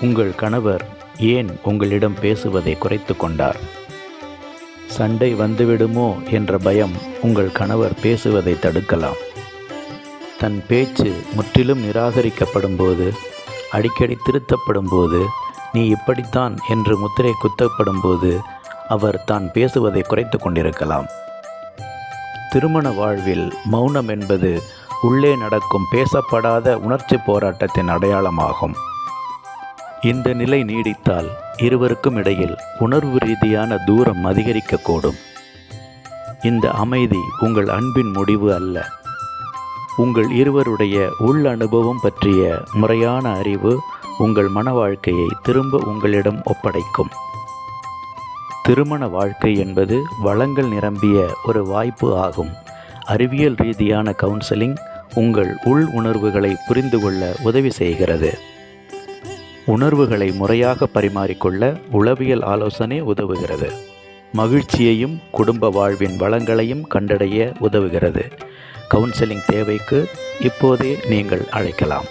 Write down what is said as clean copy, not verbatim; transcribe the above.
உங்கள் கணவர் ஏன் உங்களிடம் பேசுவதை குறைத்து கொண்டார்? சண்டை வந்துவிடுமோ என்ற பயம் உங்கள் கணவர் பேசுவதை தடுக்கலாம். தன் பேச்சு முற்றிலும் நிராகரிக்கப்படும் போது, அடிக்கடி திருத்தப்படும் போது, நீ இப்படித்தான் என்று முத்திரை குத்தப்படும் போது அவர் தான் பேசுவதை குறைத்து கொண்டிருக்கலாம். திருமண வாழ்வில் மௌனம் என்பது உள்ளே நடக்கும் பேசப்படாத உணர்ச்சி போராட்டத்தின் அடையாளமாகும். இந்த நிலை நீடித்தால் இருவருக்கும் இடையில் உணர்வு ரீதியான தூரம் அதிகரிக்கக்கூடும். இந்த அமைதி உங்கள் அன்பின் முடிவு அல்ல. உங்கள் இருவருடைய உள் அனுபவம் பற்றிய முறையான அறிவு உங்கள் மன வாழ்க்கையை திரும்ப உங்களிடம் ஒப்படைக்கும். திருமண வாழ்க்கை என்பது வளங்கள் நிரம்பிய ஒரு வாய்ப்பு ஆகும். அறிவியல் ரீதியான கவுன்சிலிங் உங்கள் உள் உணர்வுகளை புரிந்து கொள்ள உதவி செய்கிறது. உணர்வுகளை முறையாக பரிமாறிக்கொள்ள உளவியல் ஆலோசனை உதவுகிறது. மகிழ்ச்சியையும் குடும்ப வாழ்வின் வளங்களையும் கண்டடைய உதவுகிறது. கவுன்சிலிங் தேவைக்கு இப்போதே நீங்கள் அழைக்கலாம்.